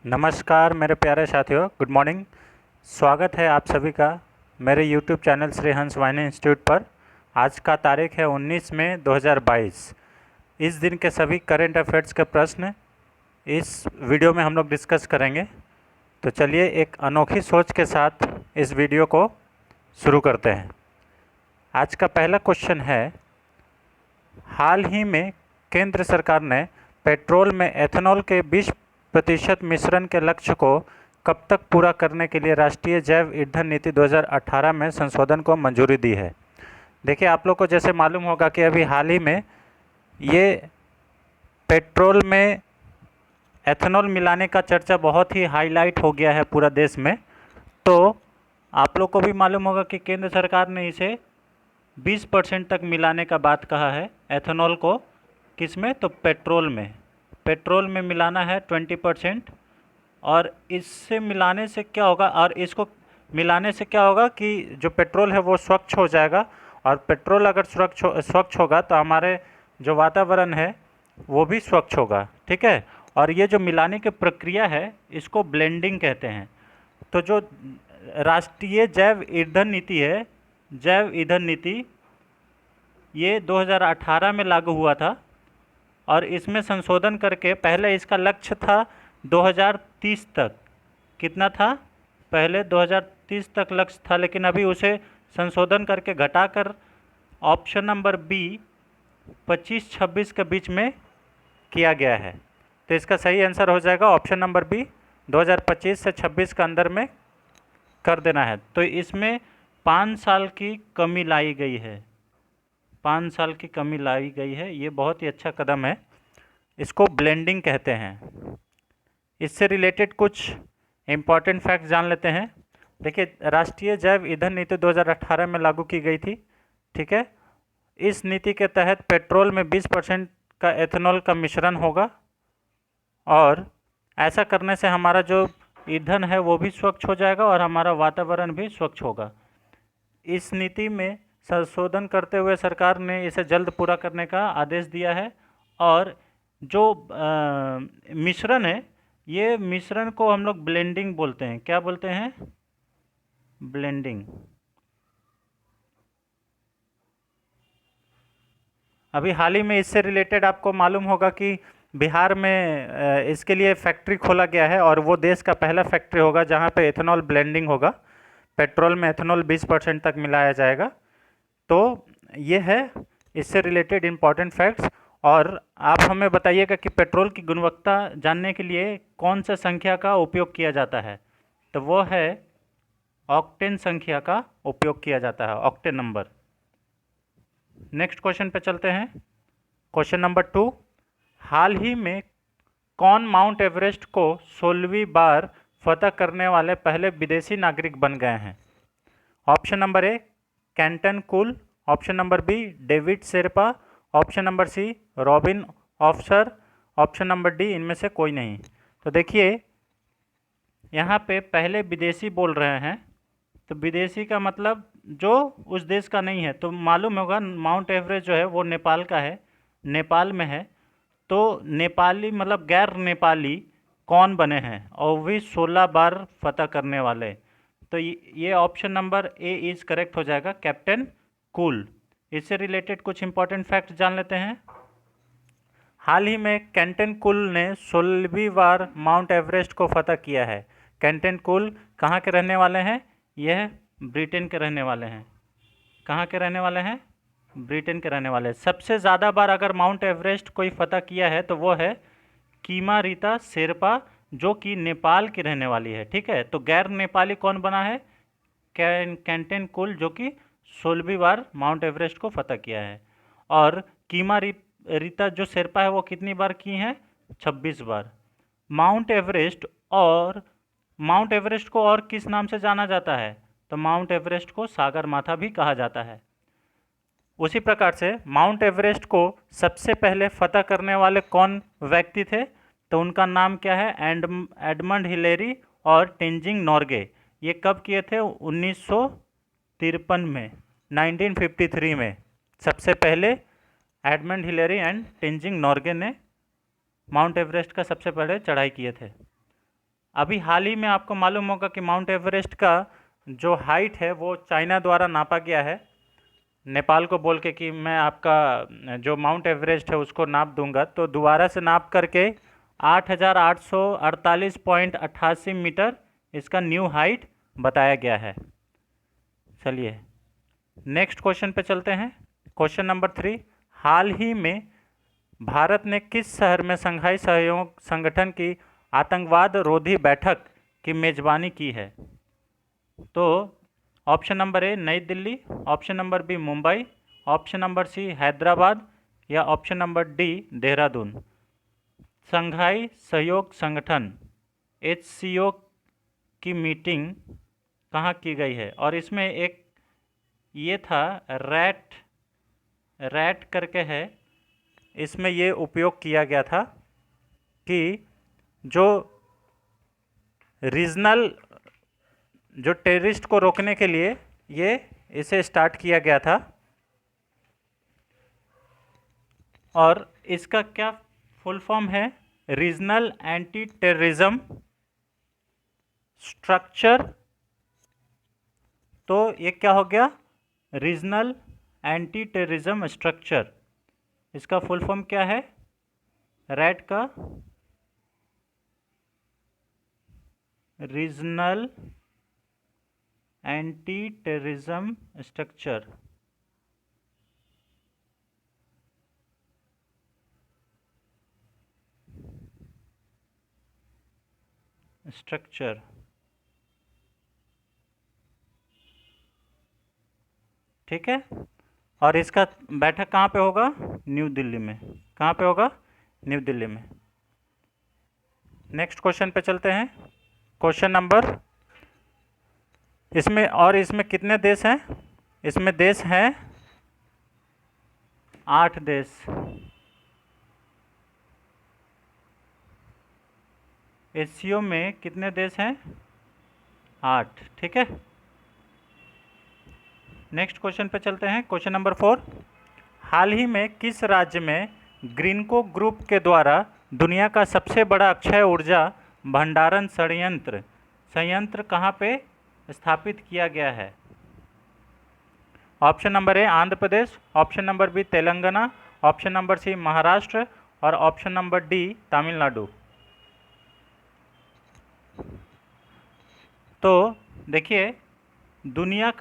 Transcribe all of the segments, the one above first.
नमस्कार मेरे प्यारे साथियों, गुड मॉर्निंग। स्वागत है आप सभी का मेरे यूट्यूब चैनल श्री हंस वाहिनी इंस्टीट्यूट पर। आज का तारीख है 19 मई 2022। इस दिन के सभी करंट अफेयर्स के प्रश्न इस वीडियो में हम लोग डिस्कस करेंगे। तो चलिए एक अनोखी सोच के साथ इस वीडियो को शुरू करते हैं। आज का पहला क्वेश्चन है, हाल ही में केंद्र सरकार ने पेट्रोल में एथेनॉल के 20% मिश्रण के लक्ष्य को कब तक पूरा करने के लिए राष्ट्रीय जैव ईंधन नीति 2018 में संशोधन को मंजूरी दी है। देखिए, आप लोग को जैसे मालूम होगा कि अभी हाल ही में ये पेट्रोल में एथेनॉल मिलाने का चर्चा बहुत ही हाईलाइट हो गया है पूरा देश में। तो आप लोग को भी मालूम होगा कि केंद्र सरकार ने इसे 20% तक मिलाने का बात कहा है। एथेनॉल को किस में? तो पेट्रोल में मिलाना है 20%। और इससे मिलाने से क्या होगा, और इसको मिलाने से क्या होगा कि जो पेट्रोल है वो स्वच्छ हो जाएगा। और पेट्रोल अगर स्वच्छ होगा तो हमारे जो वातावरण है वो भी स्वच्छ होगा, ठीक है। और ये जो मिलाने की प्रक्रिया है इसको ब्लेंडिंग कहते हैं। तो जो राष्ट्रीय जैव ईंधन नीति है, जैव ईंधन नीति, ये 2018 में लागू हुआ था। और इसमें संशोधन करके पहले इसका लक्ष्य था 2030 तक। कितना था? पहले 2030 तक लक्ष्य था, लेकिन अभी उसे संशोधन करके घटाकर ऑप्शन नंबर बी 25-26 के बीच में किया गया है। तो इसका सही आंसर हो जाएगा ऑप्शन नंबर बी, 2025 से 26 के अंदर में कर देना है। तो इसमें 5 साल की कमी लाई गई है, 5 साल की कमी लाई गई है। ये बहुत ही अच्छा कदम है, इसको ब्लेंडिंग कहते हैं। इससे रिलेटेड कुछ इम्पॉर्टेंट फैक्ट जान लेते हैं। देखिए, राष्ट्रीय जैव ईंधन नीति 2018 में लागू की गई थी, ठीक है। इस नीति के तहत पेट्रोल में 20% का एथेनॉल का मिश्रण होगा, और ऐसा करने से हमारा जो ईंधन है वो भी स्वच्छ हो जाएगा और हमारा वातावरण भी स्वच्छ होगा। इस नीति में संशोधन करते हुए सरकार ने इसे जल्द पूरा करने का आदेश दिया है। और जो मिश्रण है, ये मिश्रण को हम लोग ब्लेंडिंग बोलते हैं। क्या बोलते हैं? ब्लेंडिंग। अभी हाल ही में इससे रिलेटेड आपको मालूम होगा कि बिहार में इसके लिए फैक्ट्री खोला गया है, और वो देश का पहला फैक्ट्री होगा जहाँ पे एथेनॉल ब्लेंडिंग होगा। पेट्रोल में एथेनॉल 20% तक मिलाया जाएगा। तो ये है इससे रिलेटेड इम्पॉर्टेंट फैक्ट्स। और आप हमें बताइएगा कि पेट्रोल की गुणवत्ता जानने के लिए कौन सा संख्या का उपयोग किया जाता है। तो वो है ऑक्टेन संख्या का उपयोग किया जाता है, ऑक्टेन नंबर। नेक्स्ट क्वेश्चन पे चलते हैं। क्वेश्चन नंबर 2, हाल ही में कौन माउंट एवरेस्ट को 16वीं बार फतह करने वाले पहले विदेशी नागरिक बन गए हैं? ऑप्शन नंबर ए कैंटन कूल, option number B David Sherpa, option number C Robin ऑफसर, ऑप्शन नंबर डी इनमें से कोई नहीं। तो देखिए, यहाँ पे पहले विदेशी बोल रहे हैं, तो विदेशी का मतलब जो उस देश का नहीं है। तो मालूम होगा माउंट एवरेस्ट जो है वो नेपाल का है, नेपाल में है। तो नेपाली मतलब गैर नेपाली कौन बने हैं, और भी 16 बार फतह करने वाले। तो ये option number A is correct हो जाएगा, कैप्टन कूल। इससे रिलेटेड कुछ इंपॉर्टेंट फैक्ट जान लेते हैं। हाल ही में कैप्टन कूल ने 16वीं बार माउंट एवरेस्ट को फतह किया है। कैप्टन कूल कहाँ के रहने वाले हैं? यह ब्रिटेन के रहने वाले हैं। कहाँ के रहने वाले हैं? ब्रिटेन के रहने वाले। सबसे ज़्यादा बार अगर माउंट एवरेस्ट कोई फतह किया है तो वो है कीमा रीता शेरपा, जो कि नेपाल की रहने वाली है, ठीक है। तो गैर नेपाली कौन बना है? कैप्टन कूल, जो कि 16वीं बार माउंट एवरेस्ट को फतह किया है। और कीमा रीता जो शेरपा है वो कितनी बार की हैं? 26 बार। माउंट एवरेस्ट को और किस नाम से जाना जाता है? तो माउंट एवरेस्ट को सागर माथा भी कहा जाता है। उसी प्रकार से माउंट एवरेस्ट को सबसे पहले फतह करने वाले कौन व्यक्ति थे? तो उनका नाम क्या है? एडमंड हिलेरी और तेंजिंग नोर्गे। ये कब किए थे? 1953 में, 1953 में सबसे पहले Edmund Hillary and Tenzing Norgay ने माउंट एवरेस्ट का सबसे पहले चढ़ाई किए थे। अभी हाल ही में आपको मालूम होगा कि माउंट एवरेस्ट का जो हाइट है वो चाइना द्वारा नापा गया है, नेपाल को बोल के कि मैं आपका जो माउंट एवरेस्ट है उसको नाप दूंगा, तो दोबारा से नाप करके 8,848.88 मीटर इसका न्यू हाइट बताया गया है। चलिए नेक्स्ट क्वेश्चन पे चलते हैं। क्वेश्चन नंबर 3, हाल ही में भारत ने किस शहर में शंघाई सहयोग संगठन की आतंकवाद रोधी बैठक की मेजबानी की है? तो option number A Nai Delhi, option number B Mumbai, option number C Hyderabad या option number D Dehradun. Shanghai सहयोग संगठन HCO की मीटिंग कहाँ की गई है? और इसमें एक ये था रैट करके है, इसमें ये उपयोग किया गया था कि जो रीजनल जो टेररिस्ट को रोकने के लिए ये इसे स्टार्ट किया गया था। और इसका क्या फुल फॉर्म है? Regional anti terrorism structure. तो ये क्या हो गया? Regional anti terrorism structure. इसका फुल फॉर्म क्या है रैट का? Regional anti terrorism structure. ठीक है। और इसका बैठक कहाँ पे होगा? न्यू दिल्ली में। कहाँ पे होगा? न्यू दिल्ली में। नेक्स्ट क्वेश्चन पे चलते हैं। क्वेश्चन नंबर, इसमें कितने देश हैं? इसमें देश हैं 8 देश। एशियो में कितने देश हैं? 8। ठीक है। नेक्स्ट क्वेश्चन पे चलते हैं। क्वेश्चन नंबर 4, हाल ही में किस राज्य में ग्रीनको ग्रुप के द्वारा दुनिया का सबसे बड़ा अक्षय ऊर्जा भंडारण संयंत्र कहाँ पे स्थापित किया गया है? Option number A Andhra Pradesh, option number B Telangana, option number C Maharashtra और ऑप्शन नंबर डी तमिलनाडु। तो देखिए, दुनिया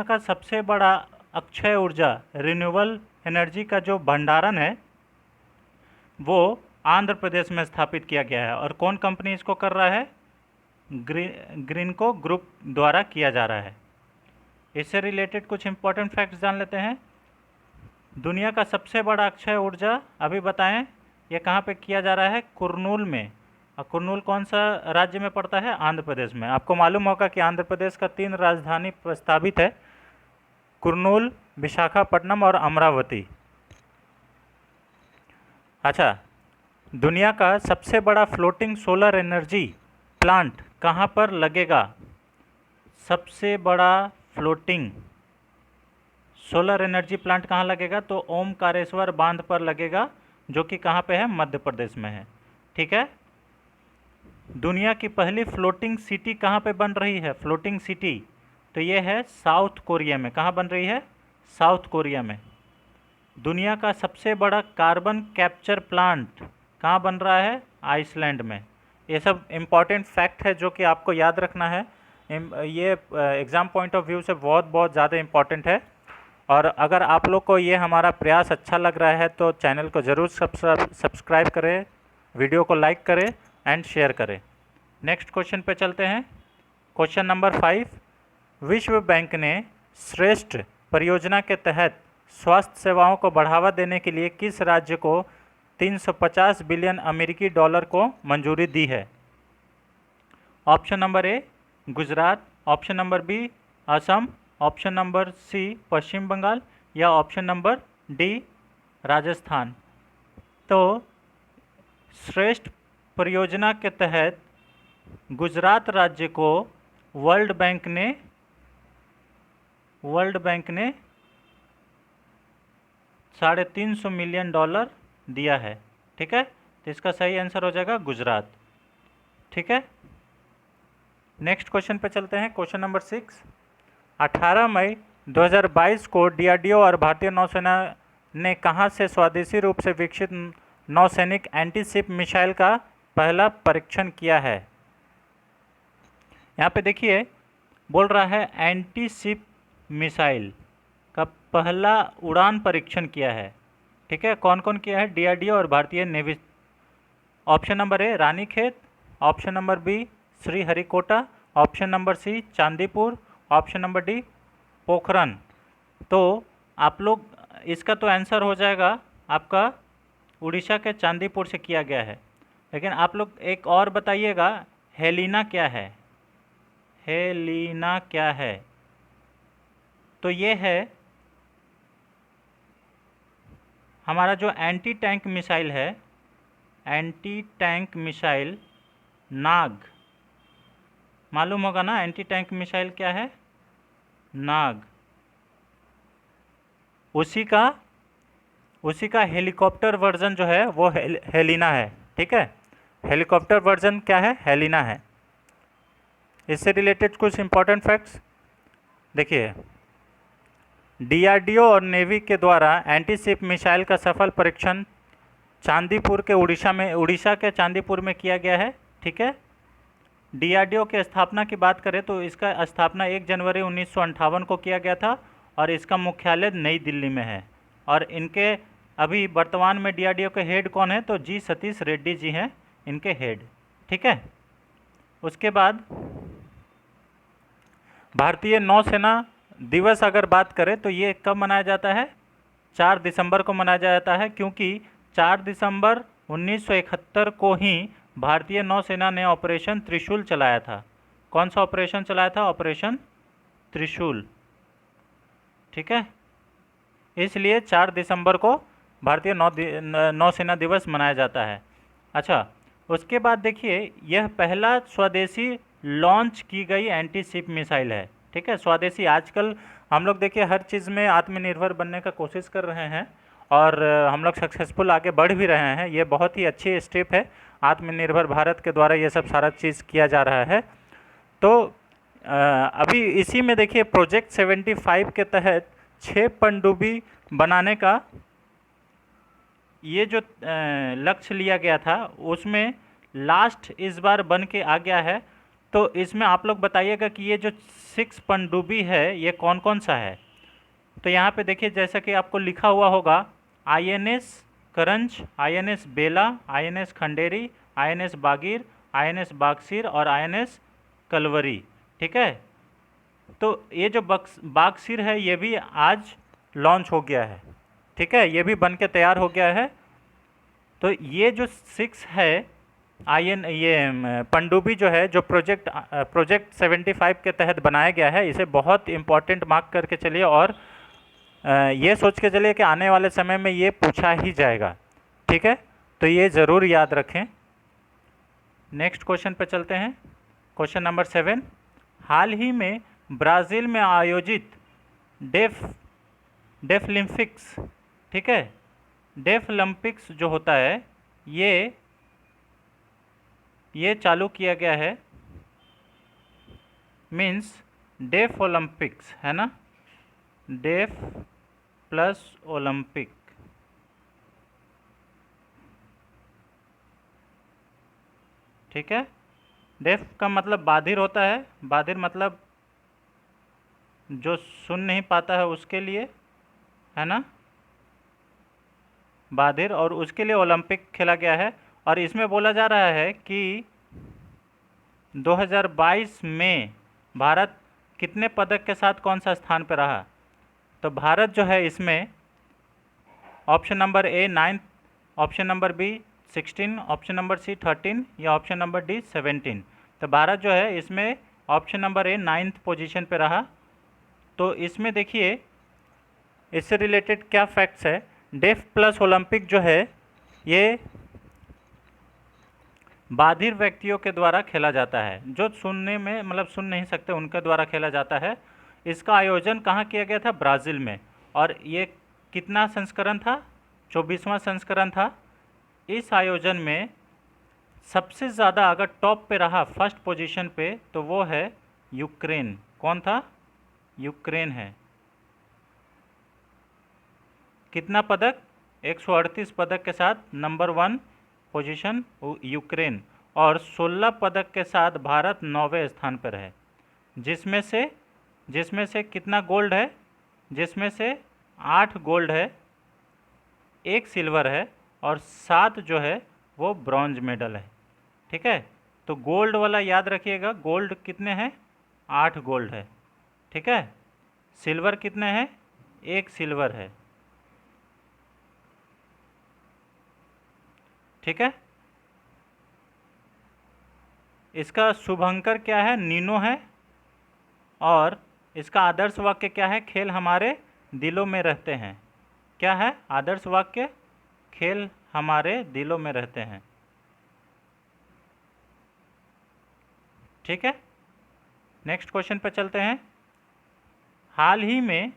का सबसे बड़ा अक्षय ऊर्जा रिन्यूएबल एनर्जी का जो भंडारण है वो आंध्र प्रदेश में स्थापित किया गया है। और कौन कंपनी इसको कर रहा है? ग्रीनको ग्रुप द्वारा किया जा रहा है। इससे रिलेटेड कुछ इंपॉर्टेंट फैक्ट्स जान लेते हैं। दुनिया का सबसे बड़ा अक्षय ऊर्जा अभी बताएं, ये कहाँ पे किया जा रहा है? कुरनूल में। और कुरनूल कौन सा राज्य में पड़ता है? आंध्र प्रदेश में। आपको मालूम होगा कि आंध्र प्रदेश का 3 राजधानी प्रस्तावित है, कुरनूल, विशाखापट्टनम और अमरावती। अच्छा, दुनिया का सबसे बड़ा फ्लोटिंग सोलर एनर्जी प्लांट कहाँ पर लगेगा? सबसे बड़ा फ्लोटिंग सोलर एनर्जी प्लांट कहाँ लगेगा? तो ओमकारेश्वर बांध पर लगेगा, जो कि कहाँ पे है? मध्य प्रदेश में है। ठीक है। दुनिया की पहली फ्लोटिंग सिटी कहाँ पे बन रही है? फ्लोटिंग सिटी, तो ये है साउथ कोरिया में। कहाँ बन रही है? साउथ कोरिया में। दुनिया का सबसे बड़ा कार्बन कैप्चर प्लांट कहाँ बन रहा है? आइसलैंड में। ये सब इम्पॉर्टेंट फैक्ट है जो कि आपको याद रखना है। ये एग्ज़ाम पॉइंट ऑफ व्यू से बहुत ज़्यादा इम्पॉर्टेंट है। और अगर आप लोग को ये हमारा प्रयास अच्छा लग रहा है तो चैनल को ज़रूर सब्सक्राइब करें, वीडियो को लाइक करें एंड शेयर करें। नेक्स्ट क्वेश्चन पे चलते हैं। क्वेश्चन नंबर 5, विश्व बैंक ने श्रेष्ठ परियोजना के तहत स्वास्थ्य सेवाओं को बढ़ावा देने के लिए किस राज्य को 350 बिलियन अमेरिकी डॉलर को मंजूरी दी है? Option number A Gujarat, option number B Assam, option number C Paschim Bangal या ऑप्शन नंबर डी राजस्थान। तो श्रेष्ठ परियोजना के तहत गुजरात राज्य को वर्ल्ड बैंक ने $350 मिलियन दिया है। ठीक है। तो इसका सही आंसर हो जाएगा गुजरात। ठीक है, नेक्स्ट क्वेश्चन पे चलते हैं। क्वेश्चन नंबर 6, 18 मई 2022 को डीआरडीओ और भारतीय नौसेना ने कहां से स्वदेशी रूप से विकसित नौसैनिक एंटी शिप मिसाइल का पहला परीक्षण किया है? यहाँ पे देखिए बोल रहा है एंटी शिप मिसाइल का पहला उड़ान परीक्षण किया है। ठीक है, कौन कौन किया है? डीआरडीओ और भारतीय navy. Option number A Ranikhet, option number B Sriharikota, option number C Chandipur, option number D Pokhran. तो आप लोग इसका तो आंसर हो जाएगा आपका उड़ीसा के चांदीपुर से किया गया है। लेकिन आप लोग एक और बताइएगा, हेलिना क्या है? हेलिना क्या है? तो ये है हमारा जो एंटी टैंक मिसाइल है, एंटी टैंक मिसाइल नाग। मालूम होगा ना एंटी टैंक मिसाइल क्या है? नाग। उसी का हेलीकॉप्टर वर्जन जो है वो हेलिना है। ठीक है, हेलीकॉप्टर वर्जन क्या है? हेलिना है। इससे रिलेटेड कुछ इंपॉर्टेंट फैक्ट्स देखिए, डीआरडीओ और नेवी के द्वारा एंटी शिप मिसाइल का सफल परीक्षण चांदीपुर के उड़ीसा के चांदीपुर में किया गया है। ठीक है, डीआरडीओ की स्थापना की बात करें तो इसका स्थापना 1 जनवरी 1958 को किया गया था और इसका मुख्यालय नई दिल्ली में है। और इनके अभी वर्तमान में डीआरडीओ के हेड कौन है? तो जी सतीश रेड्डी जी हैं इनके हेड। ठीक है, उसके बाद भारतीय नौसेना दिवस अगर बात करें तो ये कब मनाया जाता है? 4 दिसंबर को मनाया जाता है, क्योंकि 4 दिसंबर 1971 को ही भारतीय नौसेना ने ऑपरेशन त्रिशूल चलाया था। कौन सा ऑपरेशन चलाया था? ऑपरेशन त्रिशूल। ठीक है, इसलिए 4 दिसंबर को भारतीय नौसेना दिवस मनाया जाता है। अच्छा, उसके बाद देखिए यह पहला स्वदेशी लॉन्च की गई एंटी शिप मिसाइल है। ठीक है, स्वदेशी। आजकल हम लोग देखिए हर चीज़ में आत्मनिर्भर बनने का कोशिश कर रहे हैं और हम लोग सक्सेसफुल आगे बढ़ भी रहे हैं। ये बहुत ही अच्छी स्टेप है, आत्मनिर्भर भारत के द्वारा ये सब सारा चीज़ किया जा रहा है। तो अभी इसी में देखिए प्रोजेक्ट 75 के तहत 6 पनडुब्बी बनाने का ये जो लक्ष्य लिया गया था उसमें लास्ट इस बार बन के आ गया है। तो इसमें आप लोग बताइएगा कि ये जो 6 पनडुब्बी है ये कौन कौन सा है? तो यहाँ पे देखिए जैसा कि आपको लिखा हुआ होगा, आईएनएस करंज, आईएनएस बेला, आईएनएस खंडेरी, आईएनएस बागीर, आईएनएस बागसीर और आईएनएस कलवरी। ठीक है, तो ये जो बागसीर है ये भी आज लॉन्च हो गया है। ठीक है, ये भी बन के तैयार हो गया है। तो ये जो 6 है ये पनडुब्बी जो है, जो प्रोजेक्ट 75 के तहत बनाया गया है, इसे बहुत इम्पोर्टेंट मार्क करके चलिए और ये सोच के चलिए कि आने वाले समय में ये पूछा ही जाएगा। ठीक है, तो ये ज़रूर याद रखें। नेक्स्ट क्वेश्चन पे चलते हैं। क्वेश्चन नंबर 7, हाल ही में ब्राज़ील में आयोजित डेफलिम्पिक्स, ठीक है, डेफलिम्पिक्स जो होता है ये चालू किया गया है, मीन्स डेफ ओलंपिक्स है ना, डेफ प्लस ओलंपिक। ठीक है, डेफ का मतलब बाधिर होता है, बाधिर मतलब जो सुन नहीं पाता है उसके लिए, है ना, बाधिर, और उसके लिए ओलंपिक खेला गया है। और इसमें बोला जा रहा है कि 2022 में भारत कितने पदक के साथ कौन सा स्थान पर रहा? तो भारत जो है इसमें option number A 9, option number B 16, option number C 13 या ऑप्शन नंबर डी 17। तो भारत जो है इसमें ऑप्शन नंबर ए 9th पोजीशन पे रहा। तो इसमें देखिए इससे रिलेटेड क्या फैक्ट्स है। डेफ प्लस ओलंपिक जो है ये बाधिर व्यक्तियों के द्वारा खेला जाता है, जो सुनने में मतलब सुन नहीं सकते उनके द्वारा खेला जाता है। इसका आयोजन कहाँ किया गया था? ब्राज़ील में। और ये कितना संस्करण था? 24वां संस्करण था। इस आयोजन में सबसे ज़्यादा अगर टॉप पे रहा फर्स्ट पोजीशन पे तो वो है यूक्रेन। कौन था? यूक्रेन है। कितना पदक? 138 पदक के साथ नंबर 1 पोजीशन यूक्रेन, और 16 पदक के साथ भारत 9वें स्थान पर है। जिसमें से कितना गोल्ड है? जिसमें से 8 गोल्ड है, 1 सिल्वर है और 7 जो है वो ब्रॉन्ज मेडल है। ठीक है, तो गोल्ड वाला याद रखिएगा। गोल्ड कितने हैं? 8 गोल्ड है। ठीक है, सिल्वर कितने हैं? 1 सिल्वर है। ठीक है, इसका शुभंकर क्या है? नीनो है। और इसका आदर्श वाक्य क्या है? खेल हमारे दिलों में रहते हैं। क्या है आदर्श वाक्य? खेल हमारे दिलों में रहते हैं। ठीक है, नेक्स्ट क्वेश्चन पे चलते हैं। हाल ही में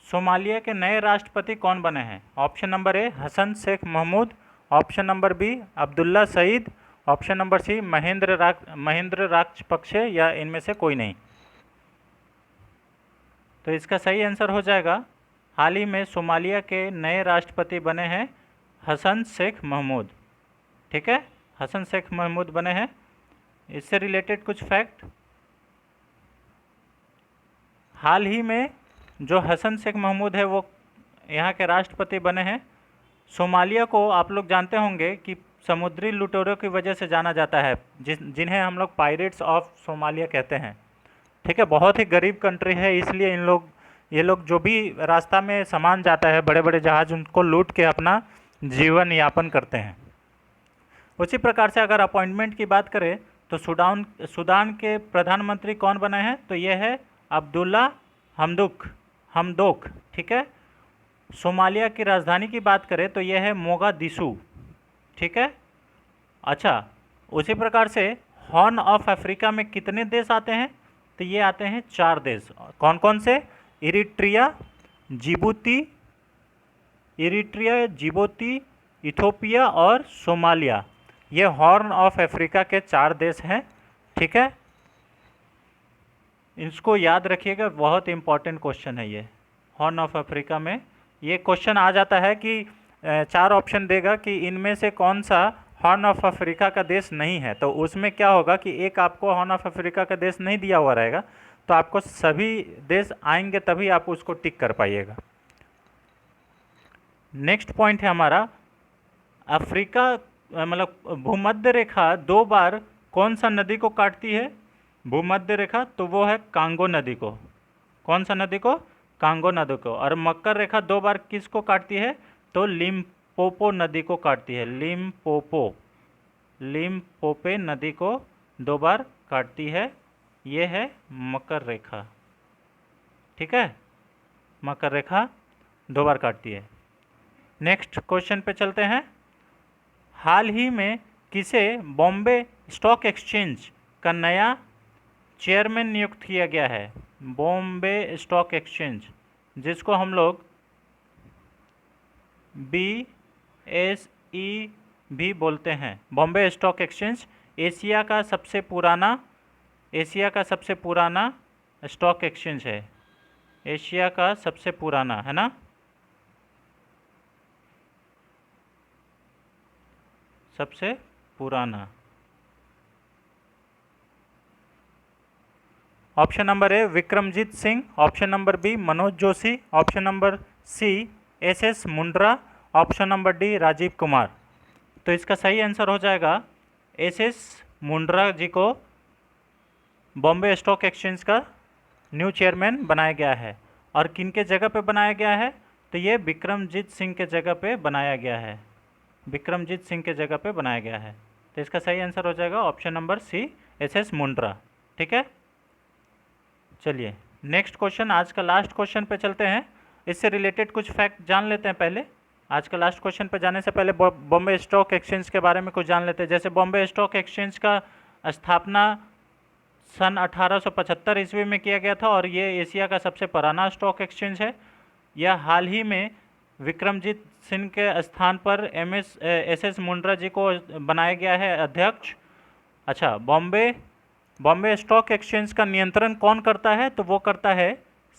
सोमालिया के नए राष्ट्रपति कौन बने हैं? Option number A Hassan Sheikh Mahmud, option number B Abdulla Saeed, option number C Mahendra Rajapaksa, या इनमें से कोई नहीं। तो इसका सही आंसर हो जाएगा, हाल ही में सोमालिया के नए राष्ट्रपति बने हैं हसन शेख महमूद। ठीक है, हसन शेख महमूद बने हैं। इससे रिलेटेड कुछ फैक्ट। हाल ही में जो हसन शेख महमूद है वो यहाँ के राष्ट्रपति बने हैं। सोमालिया को आप लोग जानते होंगे कि समुद्री लुटेरों की वजह से जाना जाता है, जिन्हें हम लोग पायरेट्स ऑफ सोमालिया कहते हैं। ठीक है, बहुत ही गरीब कंट्री है, इसलिए ये लोग जो भी रास्ता में सामान जाता है, बड़े बड़े जहाज, उनको लूट के अपना जीवन यापन करते हैं। उसी प्रकार से अगर अपॉइंटमेंट की बात करें तो सूडान के प्रधानमंत्री कौन बने हैं? तो ये है अब्दुल्ला हमदोक। ठीक है, सोमालिया की राजधानी की बात करें तो यह है मोगादिशु। ठीक है, अच्छा, उसी प्रकार से हॉर्न ऑफ अफ्रीका में कितने देश आते हैं? तो ये आते हैं 4 देश। कौन कौन से? इरिट्रिया, जिबूती, इथोपिया और सोमालिया। ये हॉर्न ऑफ अफ्रीका के 4 देश हैं। ठीक है, इसको याद रखिएगा, बहुत इंपॉर्टेंट क्वेश्चन है ये। हॉर्न ऑफ अफ्रीका में ये क्वेश्चन आ जाता है कि 4 ऑप्शन देगा कि इनमें से कौन सा हॉर्न ऑफ अफ्रीका का देश नहीं है। तो उसमें क्या होगा कि एक आपको हॉर्न ऑफ अफ्रीका का देश नहीं दिया हुआ रहेगा, तो आपको सभी देश आएंगे तभी आप उसको टिक कर पाइएगा। नेक्स्ट पॉइंट है हमारा, अफ्रीका मतलब भूमध्य रेखा 2 बार कौन सा नदी को काटती है? भूमध्य रेखा, तो वो है कांगो नदी को। कौन सा नदी को? कांगो नदी को। और मकर रेखा 2 बार किसको काटती है? तो लिम्पोपो नदी को काटती है। लिम्पोपो नदी को 2 बार काटती है। ये है मकर रेखा। ठीक है, मकर रेखा 2 बार काटती है। नेक्स्ट क्वेश्चन पे चलते हैं। हाल ही में किसे बॉम्बे स्टॉक एक्सचेंज का नया चेयरमैन नियुक्त किया गया है? बॉम्बे स्टॉक एक्सचेंज, जिसको हम लोग BSE भी बोलते हैं। बॉम्बे स्टॉक एक्सचेंज एशिया का सबसे पुराना स्टॉक एक्सचेंज है। एशिया का सबसे पुराना, है ना? सबसे पुराना। Option number A Vikramjit Singh, option number B Manoj Joshi, option number C SS Mundra, option number D Rajiv Kumar. तो इसका सही आंसर हो जाएगा SS मुंड्रा जी को बॉम्बे स्टॉक एक्सचेंज का न्यू चेयरमैन बनाया गया है। और किन के जगह पे बनाया गया है? तो ये विक्रमजीत सिंह के जगह पे बनाया गया है। विक्रमजीत सिंह के जगह पे बनाया गया है। तो इसका सही आंसर हो जाएगा option number C SS Mundra. ठीक है, चलिए नेक्स्ट क्वेश्चन, आज का लास्ट क्वेश्चन पे चलते हैं। इससे रिलेटेड कुछ फैक्ट जान लेते हैं पहले। आज का लास्ट क्वेश्चन पे जाने से पहले बॉम्बे स्टॉक एक्सचेंज के बारे में कुछ जान लेते हैं। जैसे बॉम्बे स्टॉक एक्सचेंज का स्थापना सन 1875 ईस्वी में किया गया था और ये एशिया का सबसे पुराना स्टॉक एक्सचेंज है। यह हाल ही में विक्रमजीत सिंह के स्थान पर एस मुंड्रा जी को बनाया गया है अध्यक्ष। अच्छा, बॉम्बे स्टॉक एक्सचेंज का नियंत्रण कौन करता है? तो वो करता है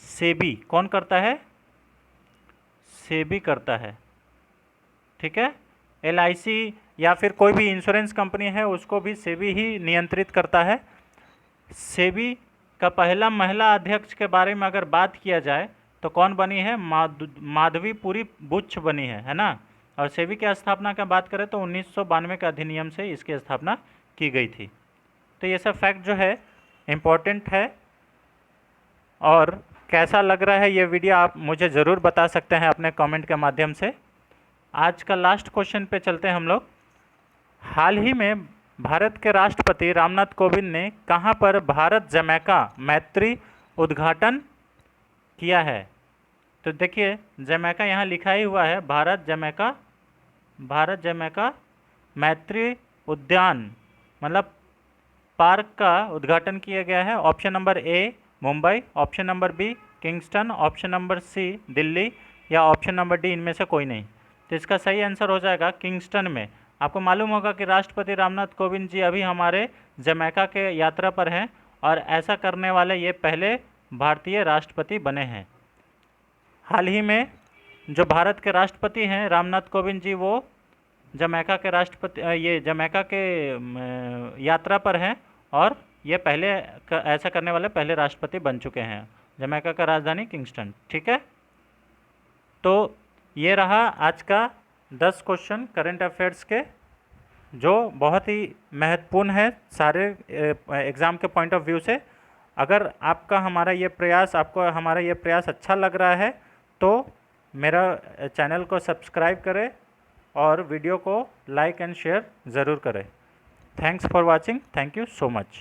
सेबी। कौन करता है? सेबी करता है। ठीक है। एलआईसी या फिर कोई भी इंश्योरेंस कंपनी है उसको भी सेबी ही नियंत्रित करता है। सेबी का पहला महिला अध्यक्ष के बारे में अगर बात किया जाए तो कौन बनी है? माधवीपुरी बुच्च बनी है ना। और सेबी की स्थापना की बात करें तो 1992 के अधिनियम से इसकी स्थापना की गई थी। तो ये सब फैक्ट जो है इम्पोर्टेंट है। और कैसा लग रहा है ये वीडियो आप मुझे ज़रूर बता सकते हैं अपने कमेंट के माध्यम से। आज का लास्ट क्वेश्चन पे चलते हैं हम लोग। हाल ही में भारत के राष्ट्रपति रामनाथ कोविंद ने कहाँ पर भारत जमैका मैत्री उद्घाटन किया है? तो देखिए जमैका यहाँ लिखा ही हुआ है, भारत जमैका मैत्री उद्यान मतलब पार्क का उद्घाटन किया गया है। Option number A Mumbai, option number B Kingston, option number C Delhi या ऑप्शन नंबर डी इनमें से कोई नहीं। तो इसका सही आंसर हो जाएगा किंगस्टन में। आपको मालूम होगा कि राष्ट्रपति रामनाथ कोविंद जी अभी हमारे जमैका के यात्रा पर हैं और ऐसा करने वाले ये पहले भारतीय राष्ट्रपति बने हैं। हाल ही में जो भारत के राष्ट्रपति हैं रामनाथ कोविंद जी, वो जमैका के जमैका के यात्रा पर हैं और ये पहले ऐसा करने वाले पहले राष्ट्रपति बन चुके हैं। जमैका का राजधानी किंगस्टन। ठीक है। तो ये रहा आज का 10 क्वेश्चन करंट अफेयर्स के, जो बहुत ही महत्वपूर्ण है सारे एग्ज़ाम के पॉइंट ऑफ व्यू से। अगर आपको हमारा ये प्रयास अच्छा लग रहा है तो मेरा चैनल को सब्सक्राइब करें और वीडियो को लाइक एंड शेयर ज़रूर करें। Thanks for watching. Thank you so much.